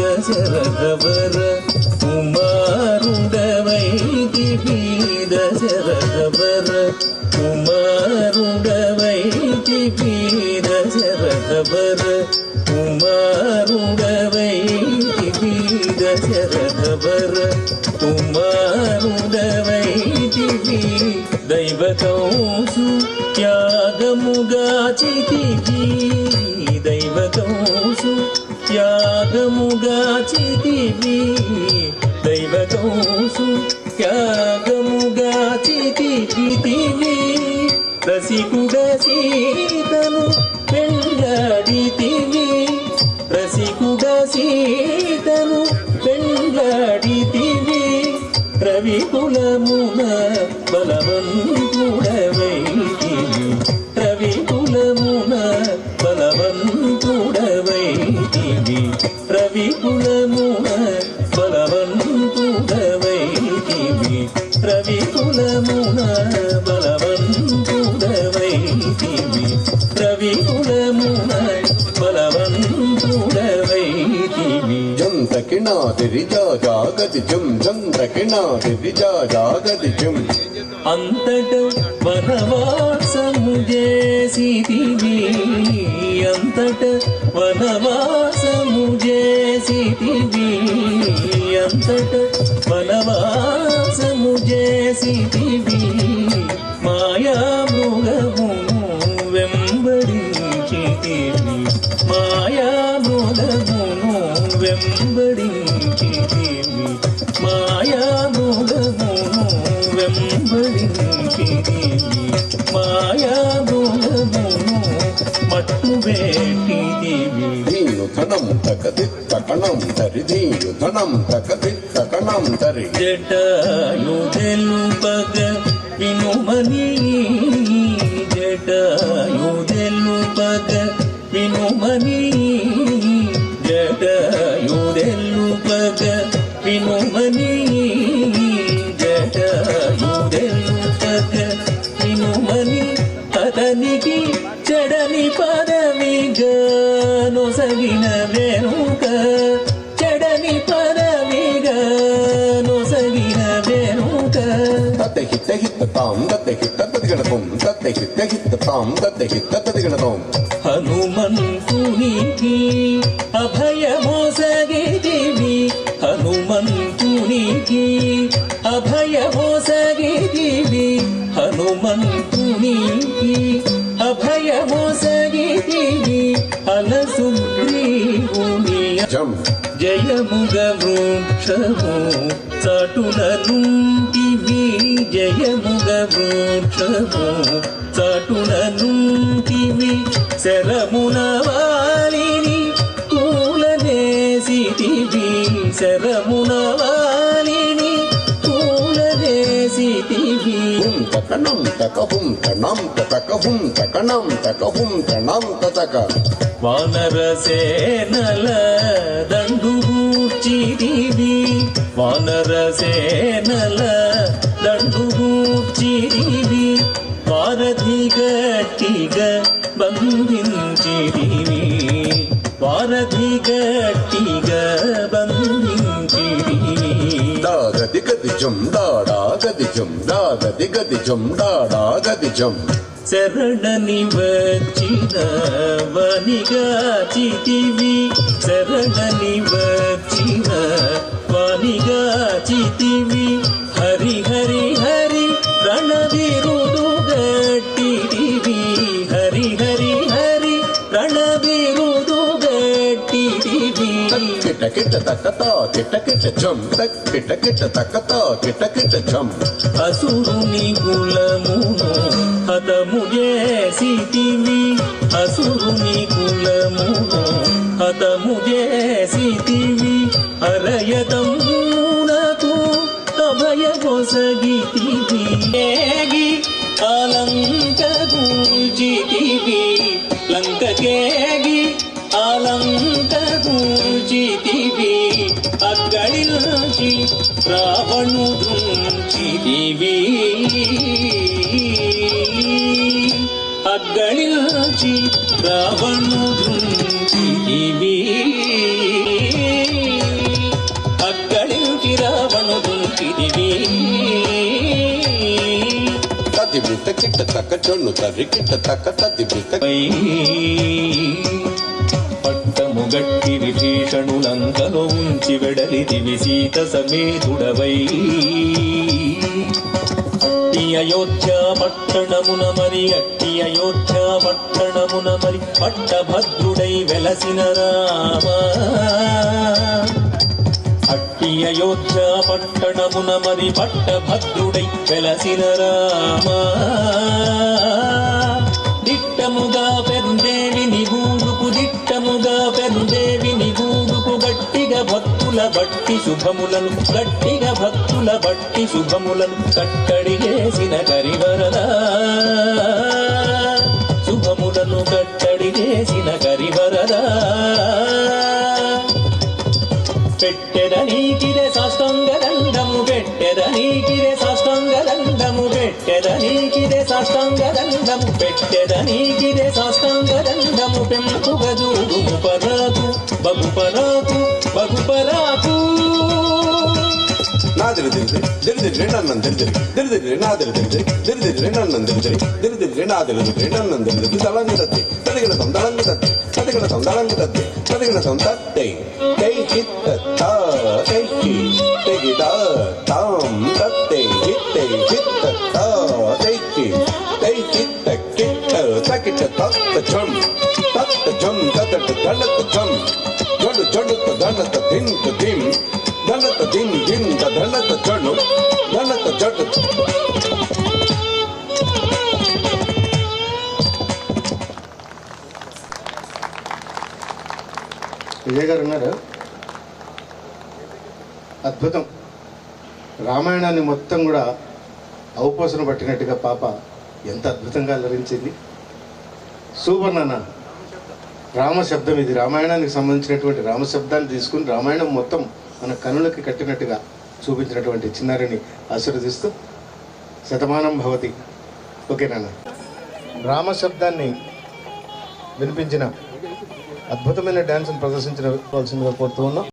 దశరథవర కుమారుడవై దశరథవర కుమారుడవై దశరథవర కుమారుడవై దశరథవర కుమారుడవై దైవకౌసు త్యాగముగాచితివి దైవకౌసు త్యాగముగాచితివి దైవకౌసు త్యాగముగాచితివి రసికుడ సీతను పెళ్ళాడితివి రసికుడ సీతను పెళ్ళాడితివి రవికులమున బలవంతుడవైతివి రవికులమున బలవంతుడవైతివి రవికులమున బలవంతుడవైతివి రవికులమున బలవంతుడవైతివి రవికులమున బలవంతుడవైతివి జం తకినాదిరిజా జాగతి జం జం తకినాదిరిజా జాగతి జం అంతట వనవాసము చేసితివి అంతట వనవాసము చేసితివి అంతట వనవాసము చేసితివి మాయా మృగమును వెంబడించితివి మాయా మృగమును వెంబడించితివి మాయా మృగమును వెంబడించితివి మాయా మృగమును మట్టు పెట్టితివి ధీను ధనం తకది తకణం తరి ధీను ధనం తకది తకణం తరి జటాయు తెలుపగ వినుమని జటాయు తెలుపగ వినుమని జటాయు తెలుపగ వినుమని జటాయు తెలుపగ వినుమని అతనికి చెడని పదవిగా నొసగిన వెనుక చెడని పదవిగా నొసగిన వెనుక తత్తహిత హిత తాం తత్తహిత తదిగణతం తత్తహిత హిత తాం తత్తహిత తదిగణతం హనుమంతునికి అభయమోసగితివి హనుమంతునికి అభయమోసగితివి హనుమంతునికి అభయమోసగితివి అలసుగ్రీవుని జం జయముగ వృక్షము చాటుననుంటివి జయముగ వృక్షము చాటుననుంటివి శరమున వాలిని కూలనేసితివి శరమున వాలిని కూలనేసితివి తకణం తకహుం తణం తకహుం తకణం తకహుం తణం తక వానరసేనల దండుగూర్చితివి వానరసేనల దండుగూర్చితివి వారధి గట్టిగా బంధించితివి వారధి గట్టిగా బంధించితివి దాగది గది జం దాడా గది జం దాగది గది జం దాడా గది జం శరణని వచ్చిన వనిగాచితివి శరణని వచ్చిన వనిగాచితివి హరి హరి హరి రణవిరుదు గట్టివి హరి హరి హరి రణవిరుదు గట్టివి కిట కిట తకతా కిట కిట జం కిట కిట తకతా కిట కిట జం అసురుని కులమును హతము చేసితివి అసురుని కులమును హతము చేసితివి హరయతమునకు అభయమొసగితివి ఏగి అలంక గూర్చితివి లంకకేగి అలంక గూర్చితివి అగ్గళించి రావణు దృంచితివి అగ్గళించి రావణు దృంచితివి తదిమిత కిట్ట తక్క జొన్ను తరి కిట్ట తక్క తదిమిత పట్టము గట్టి విభీషణులంకలో ఉంచి వెడలిదివి సీత సమేతుడవై అట్టి అయోధ్య పట్టణమున మరి పట్టభద్రుడై వెలసిన రామా అట్టి అయోధ్య పట్టణమున మరి పట్టభద్రుడై వెలసిన రామా దిట్టముగా పెరుదేవి నిగూడుకు గట్టిగా భక్తుల బట్టి శుభములను కట్టడి చేసిన కరివరదా శుభములను కట్టడి చేసిన కరివరదా పెట్టెదనీకిరే సాష్టాంగదండము పెట్టెదనీకిరే సాష్టాంగదండము పెంపుగదూడుము పరాకు బగుపరాకు నాదిరి దిరిదిరి నన్నం దిరిదిరి నాదిరి దిరిదిరి నన్నం దిరిదిరి నాదిరి నన్నం దిరిదిరి దళంగి తత్తి తదిగిన దళంగి తత్తి తదిగిన తత్తి తై చిత్త తా తై తెగిద తాం తత్తే హిత్తే చిత్త తా తై చిత్త కిట్ట తకిట తత్త జం తదట దళత జం జడు దళత దింత దిం దళత దిం దళత జడు దళత జడు విజయ్ గారు ఉన్నారు. అద్భుతం. రామాయణాన్ని మొత్తం కూడా ఔపోసన పట్టినట్టుగా పాప ఎంత అద్భుతంగా అలరించింది. సూపర్ నాన్న. రామశబ్దం ఇది. రామాయణానికి సంబంధించినటువంటి రామశబ్దాన్ని తీసుకుని రామాయణం మొత్తం మన కనులకి కట్టినట్టుగా చూపించినటువంటి చిన్నారిని ఆశీర్వదిస్తూ శతమానం భవతి. ఓకే నాన్న. రామశబ్దాన్ని వినిపించిన అద్భుతమైన డ్యాన్స్ను ప్రదర్శించవలసిందిగా కోరుతూ ఉన్నాం.